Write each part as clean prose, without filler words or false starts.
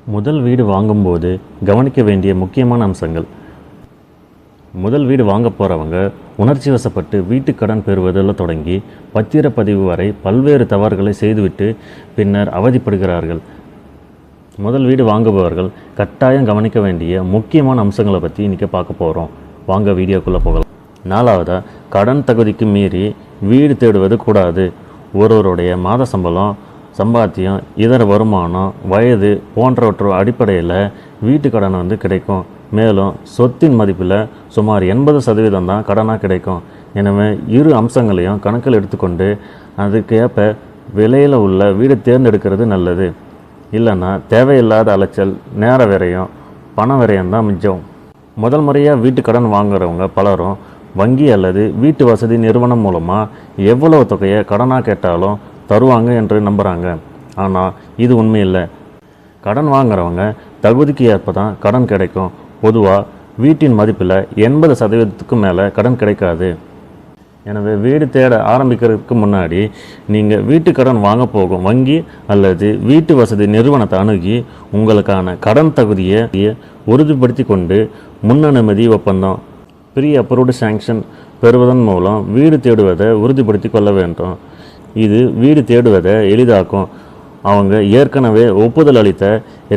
முதல் வீடு வாங்கும்போது கவனிக்க வேண்டிய முக்கியமான அம்சங்கள். முதல் வீடு வாங்க போகிறவங்க உணர்ச்சி வசப்பட்டு வீட்டு கடன் பெறுவதில் தொடங்கி பத்திரப்பதிவு வரை பல்வேறு தவறுகளை செய்துவிட்டு பின்னர் அவதிப்படுகிறார்கள். முதல் வீடு வாங்குபவர்கள் கட்டாயம் கவனிக்க வேண்டிய முக்கியமான அம்சங்களை பற்றி இன்றைக்கி பார்க்க போகிறோம். வாங்க வீடியோக்குள்ளே போகலாம். 4வது, கடன் தகுதிக்கு மீறி வீடு தேடுவது கூடாது. ஒருவருடைய மாத சம்பளம், சம்பாத்தியம், இதர வருமானம், வயது போன்றவற்றை அடிப்படையில் வீட்டு கடன் கிடைக்கும். மேலும் சொத்தின் மதிப்பில் சுமார் 80% தான் கடனாக கிடைக்கும். எனவே இரு அம்சங்களையும் கணக்கில் எடுத்துக்கொண்டு அதுக்கேற்ப விலையில் உள்ள வீடு தேர்ந்தெடுக்கிறது நல்லது. இல்லைன்னா தேவையில்லாத அலைச்சல், நேர விரயம், பண விரயம் தான் மிச்சம். முதல் முறையாக வீட்டு கடன் வாங்குறவங்க பலரும் வங்கி அல்லது வீட்டு வசதி நிறுவனம் மூலமாக எவ்வளவு தொகையை கடனாக கேட்டாலும் தருவாங்க என்று நம்புகிறாங்க. ஆனால் இது உண்மையில்லை. கடன் வாங்குறவங்க தகுதிக்கு ஏற்ப தான் கடன் கிடைக்கும். பொதுவாக வீட்டின் மதிப்பில் 80% மேலே கடன் கிடைக்காது. எனவே வீடு தேட ஆரம்பிக்கிறதுக்கு முன்னாடி நீங்கள் வீட்டு கடன் வாங்க போகும் வங்கி அல்லது வீட்டு வசதி நிறுவனத்தை அணுகி உங்களுக்கான கடன் தகுதியை உறுதிப்படுத்தி கொண்டு முன்னனுமதி ஒப்பந்தம் ப்ரீ அப்ரூவ்டு சாங்ஷன் பெறுவதன் மூலம் வீடு தேடுவதை உறுதிப்படுத்தி கொள்ள வேண்டும். இது வீடு தேடுவதை எளிதாக்கும். அவங்க ஏற்கனவே ஒப்புதல் அளித்த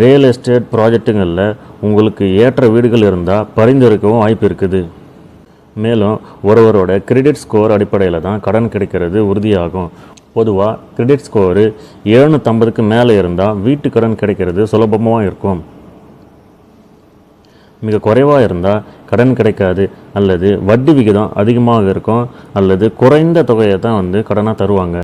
ரியல் எஸ்டேட் ப்ராஜெக்ட்டுகளில் உங்களுக்கு ஏற்ற வீடுகள் இருந்தால் பரிந்துரைக்கவும் வாய்ப்பு இருக்குது. மேலும் ஒருவரோட கிரெடிட் ஸ்கோர் அடிப்படையில் தான் கடன் கிடைக்கிறது உறுதியாகும். பொதுவாக கிரெடிட் ஸ்கோரு 750க்கு மேலே இருந்தால் வீட்டு கடன் கிடைக்கிறது சுலபமாக இருக்கும். மிக குறைவாக இருந்தால் கடன் கிடைக்காது, அல்லது வட்டி விகிதம் அதிகமாக இருக்கும், அல்லது குறைந்த தொகையை தான் கடனாக தருவாங்க.